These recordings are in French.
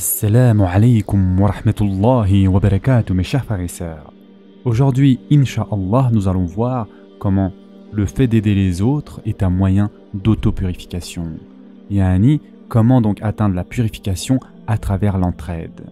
Assalamu alaikum wa rahmatullahi wa barakatuh mes chers frères et sœurs. Aujourd'hui, Inch'Allah, nous allons voir comment le fait d'aider les autres est un moyen d'auto-purification. Yani, comment donc atteindre la purification à travers l'entraide.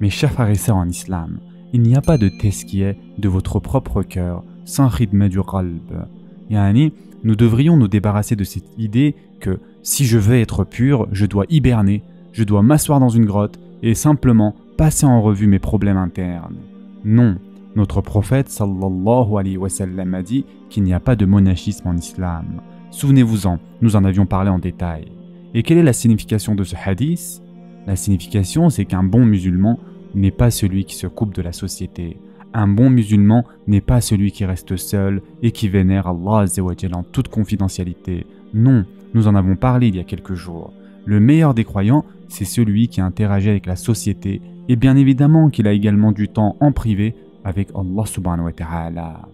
Mes chers frères et sœurs en islam, il n'y a pas de tezkiyah de votre propre cœur sans khidma du qalb. Yani, nous devrions nous débarrasser de cette idée que si je veux être pur, je dois hiberner, je dois m'asseoir dans une grotte et simplement passer en revue mes problèmes internes. Non, notre prophète sallallahu alayhi wa sallam a dit qu'il n'y a pas de monachisme en islam. Souvenez-vous-en, nous en avions parlé en détail. Et quelle est la signification de ce hadith? La signification, c'est qu'un bon musulman n'est pas celui qui se coupe de la société. Un bon musulman n'est pas celui qui reste seul et qui vénère Allah Azza wa Jalla en toute confidentialité. Non, nous en avons parlé il y a quelques jours. Le meilleur des croyants, c'est celui qui interagit avec la société et bien évidemment qu'il a également du temps en privé avec Allah subhanahu wa ta'ala.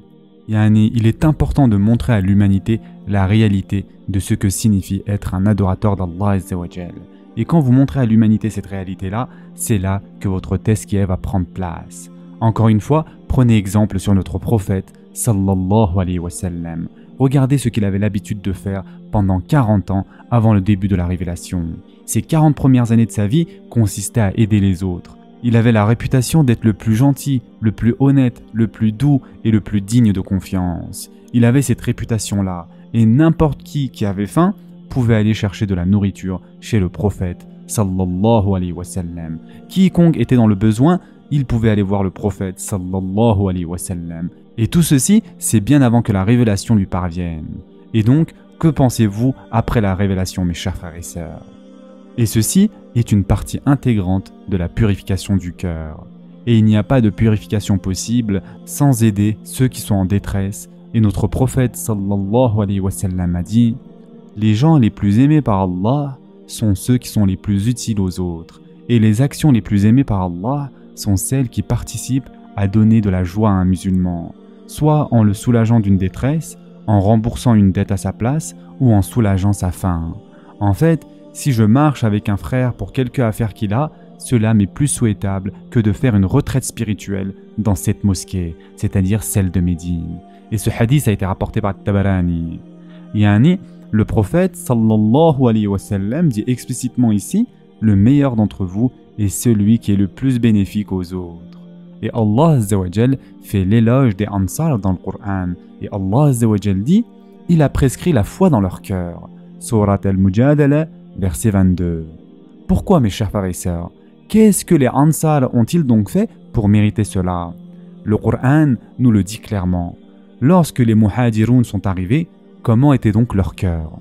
Il est important de montrer à l'humanité la réalité de ce que signifie être un adorateur d'Allah Azza wa Jal. Et quand vous montrez à l'humanité cette réalité-là, c'est là que votre tezkiyah va prendre place. Encore une fois, prenez exemple sur notre prophète sallallahu alayhi wa sallam. Regardez ce qu'il avait l'habitude de faire pendant 40 ans avant le début de la révélation. Ces 40 premières années de sa vie consistaient à aider les autres. Il avait la réputation d'être le plus gentil, le plus honnête, le plus doux et le plus digne de confiance. Il avait cette réputation-là, et n'importe qui avait faim pouvait aller chercher de la nourriture chez le prophète sallallahu alayhi wa sallam. Quiconque était dans le besoin, il pouvait aller voir le prophète sallallahu alayhi wa sallam. Et tout ceci, c'est bien avant que la révélation lui parvienne. Et donc, que pensez-vous après la révélation, mes chers frères et sœurs? Et ceci est une partie intégrante de la purification du cœur. Et il n'y a pas de purification possible sans aider ceux qui sont en détresse. Et notre prophète sallallahu alayhi wa sallam a dit « Les gens les plus aimés par Allah sont ceux qui sont les plus utiles aux autres. Et les actions les plus aimées par Allah sont celles qui participent à donner de la joie à un musulman, soit en le soulageant d'une détresse, en remboursant une dette à sa place ou en soulageant sa faim. En fait, si je marche avec un frère pour quelque affaire qu'il a, cela m'est plus souhaitable que de faire une retraite spirituelle dans cette mosquée, c'est-à-dire celle de Médine. Et ce hadith a été rapporté par Tabarani. Le prophète sallallahu alayhi wa sallam dit explicitement ici, le meilleur d'entre vous est celui qui est le plus bénéfique aux autres. Et Allah Azza wa Jal fait l'éloge des Ansar dans le Coran. Et Allah Azza wa Jal dit, il a prescrit la foi dans leur cœur. Surat al-Mujadala, verset 22. Pourquoi mes chers frères et sœurs? Qu'est-ce que les Ansar ont-ils donc fait pour mériter cela? Le Coran nous le dit clairement. Lorsque les Muhajiroun sont arrivés, comment était donc leur cœur?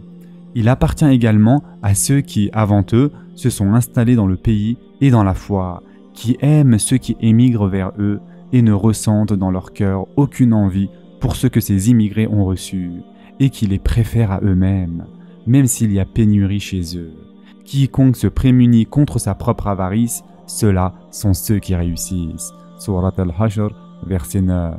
Il appartient également à ceux qui, avant eux, se sont installés dans le pays et dans la foi, qui aiment ceux qui émigrent vers eux et ne ressentent dans leur cœur aucune envie pour ce que ces immigrés ont reçu, et qui les préfèrent à eux-mêmes, même s'il y a pénurie chez eux. Quiconque se prémunit contre sa propre avarice, ceux-là sont ceux qui réussissent. Surat al-Hashr, verset 9.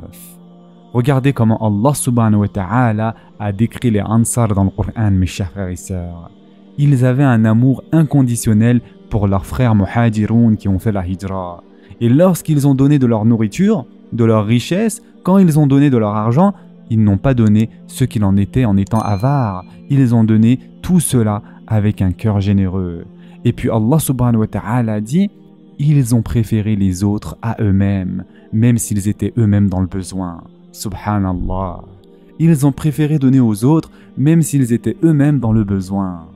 Regardez comment Allah subhanahu wa ta'ala a décrit les Ansar dans le Coran, mes chers frères et sœurs. Ils avaient un amour inconditionnel pour leurs frères muhajiroun qui ont fait la hijra. Et lorsqu'ils ont donné de leur nourriture, de leur richesse, quand ils ont donné de leur argent, ils n'ont pas donné ce qu'il en était en étant avares. Ils ont donné tout cela avec un cœur généreux. Et puis Allah subhanahu wa ta'ala dit, ils ont préféré les autres à eux-mêmes, même s'ils étaient eux-mêmes dans le besoin. Subhanallah. Ils ont préféré donner aux autres, même s'ils étaient eux-mêmes dans le besoin.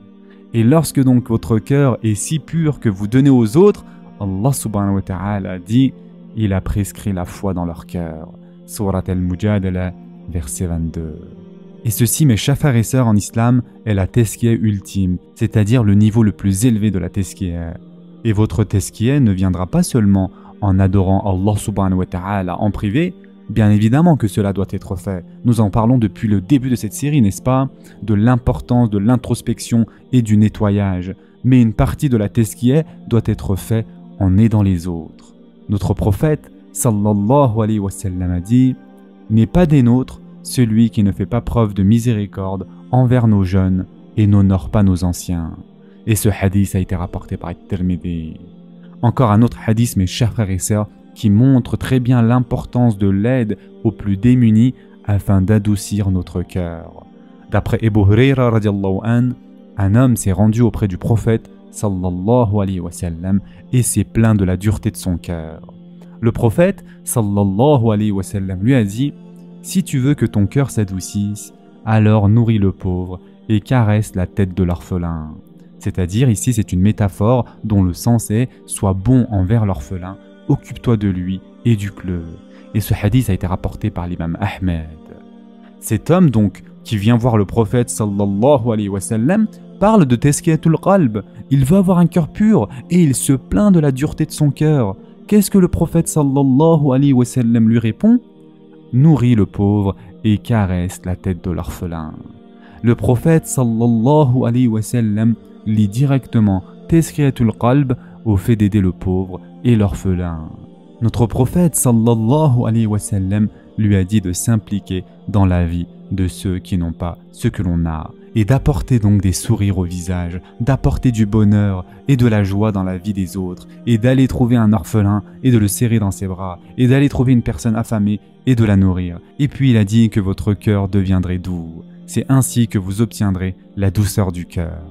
Et lorsque donc votre cœur est si pur que vous donnez aux autres, Allah subhanahu wa ta'ala dit, il a prescrit la foi dans leur cœur. Surat al-Mujadala, verset 22. Et ceci, mes chers frères et sœurs en islam, est la tezkiyah ultime, c'est-à-dire le niveau le plus élevé de la tezkiyah. Et votre tezkiyah ne viendra pas seulement en adorant Allah subhanahu wa ta'ala en privé. Bien évidemment que cela doit être fait. Nous en parlons depuis le début de cette série, n'est-ce pas? De l'importance de l'introspection et du nettoyage. Mais une partie de la tezkiyah doit être faite en aidant les autres. Notre prophète, sallallahu alayhi wa sallam, a dit « N'est pas des nôtres celui qui ne fait pas preuve de miséricorde envers nos jeunes et n'honore pas nos anciens. » Et ce hadith a été rapporté par At-Tirmidhi. Encore un autre hadith, mes chers frères et sœurs, qui montre très bien l'importance de l'aide aux plus démunis afin d'adoucir notre cœur. D'après Abu Hurayra radiallahu an, un homme s'est rendu auprès du prophète sallallahu alayhi wa sallam et s'est plaint de la dureté de son cœur. Le prophète sallallahu alayhi wa sallam lui a dit « Si tu veux que ton cœur s'adoucisse, alors nourris le pauvre et caresse la tête de l'orphelin. » C'est-à-dire ici c'est une métaphore dont le sens est « Sois bon envers l'orphelin, occupe-toi de lui, éduque-le. » Et ce hadith a été rapporté par l'imam Ahmed. Cet homme donc qui vient voir le prophète sallallahu alayhi wa sallam parle de tezkiyatul qalb. Il veut avoir un cœur pur et il se plaint de la dureté de son cœur. Qu'est-ce que le prophète sallallahu alayhi wa sallam lui répond? Nourris le pauvre et caresse la tête de l'orphelin. Le prophète sallallahu alayhi wa sallam lie directement tezkiyatul qalb au fait d'aider le pauvre et l'orphelin. Notre prophète sallallahu alayhi wa sallam lui a dit de s'impliquer dans la vie de ceux qui n'ont pas ce que l'on a et d'apporter donc des sourires au visage, d'apporter du bonheur et de la joie dans la vie des autres et d'aller trouver un orphelin et de le serrer dans ses bras et d'aller trouver une personne affamée et de la nourrir. Et puis il a dit que votre cœur deviendrait doux. C'est ainsi que vous obtiendrez la douceur du cœur.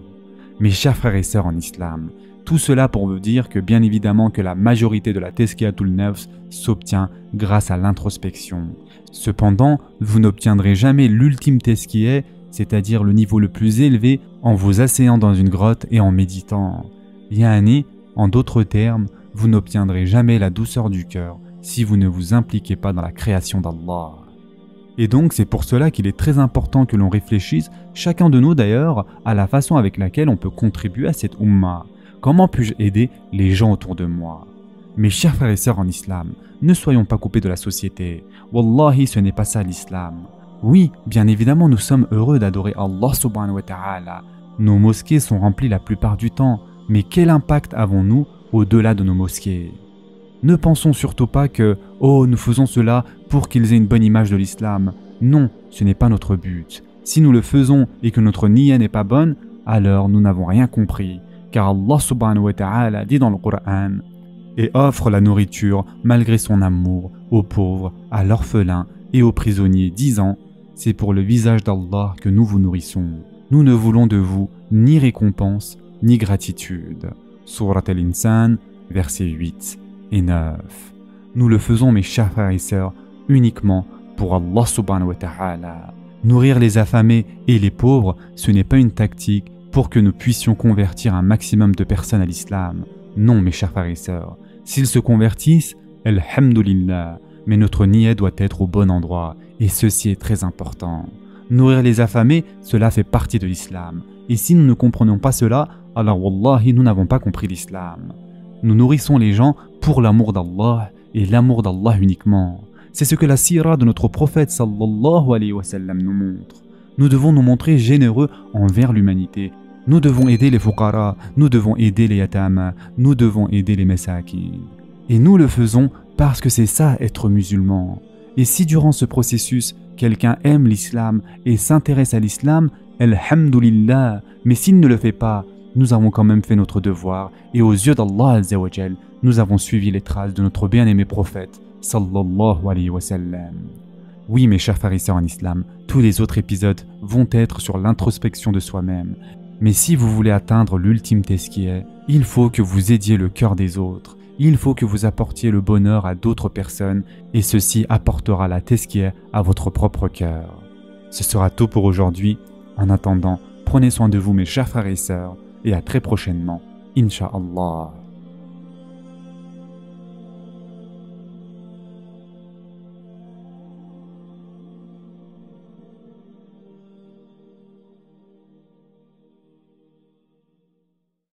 Mes chers frères et sœurs en islam, tout cela pour vous dire que bien évidemment que la majorité de la tezkiyatul nafs s'obtient grâce à l'introspection. Cependant, vous n'obtiendrez jamais l'ultime tezkiyah, c'est-à-dire le niveau le plus élevé, en vous asseyant dans une grotte et en méditant. Yani, en d'autres termes, vous n'obtiendrez jamais la douceur du cœur si vous ne vous impliquez pas dans la création d'Allah. Et donc c'est pour cela qu'il est très important que l'on réfléchisse, chacun de nous d'ailleurs, à la façon avec laquelle on peut contribuer à cette ummah. Comment puis-je aider les gens autour de moi? Mes chers frères et sœurs en islam, ne soyons pas coupés de la société. Wallahi, ce n'est pas ça l'islam. Oui, bien évidemment, nous sommes heureux d'adorer Allah subhanahu wa ta'ala. Nos mosquées sont remplies la plupart du temps, mais quel impact avons-nous au-delà de nos mosquées? Ne pensons surtout pas que « Oh, nous faisons cela pour qu'ils aient une bonne image de l'islam ». Non, ce n'est pas notre but. Si nous le faisons et que notre niyyah n'est pas bonne, alors nous n'avons rien compris. Car Allah subhanahu wa ta'ala dit dans le Coran et offre la nourriture malgré son amour aux pauvres, à l'orphelin et aux prisonniers, disant « C'est pour le visage d'Allah que nous vous nourrissons. Nous ne voulons de vous ni récompense ni gratitude. » Surat Al-Insan, versets 8 et 9. Nous le faisons, mes chers frères et sœurs, uniquement pour Allah subhanahu wa ta'ala. Nourrir les affamés et les pauvres, ce n'est pas une tactique pour que nous puissions convertir un maximum de personnes à l'islam. Non, mes chers frères et sœurs. S'ils se convertissent, alhamdulillah, mais notre niyyah doit être au bon endroit, et ceci est très important. Nourrir les affamés, cela fait partie de l'islam. Et si nous ne comprenons pas cela, alors wallahi, nous n'avons pas compris l'islam. Nous nourrissons les gens pour l'amour d'Allah, et l'amour d'Allah uniquement. C'est ce que la sira de notre prophète sallallahu alayhi wa sallam nous montre. Nous devons nous montrer généreux envers l'humanité. Nous devons aider les fuqara, nous devons aider les yatama, nous devons aider les masakin. Et nous le faisons parce que c'est ça être musulman. Et si durant ce processus, quelqu'un aime l'islam et s'intéresse à l'islam, alhamdulillah, mais s'il ne le fait pas, nous avons quand même fait notre devoir et aux yeux d'Allah azza wa jal, nous avons suivi les traces de notre bien-aimé prophète sallallahu alayhi wa sallam. Oui, mes chers frères et sœurs en islam, tous les autres épisodes vont être sur l'introspection de soi-même. Mais si vous voulez atteindre l'ultime tezkiyah, il faut que vous aidiez le cœur des autres. Il faut que vous apportiez le bonheur à d'autres personnes et ceci apportera la tezkiyah à votre propre cœur. Ce sera tout pour aujourd'hui. En attendant, prenez soin de vous mes chers frères et sœurs et à très prochainement, Inch'Allah.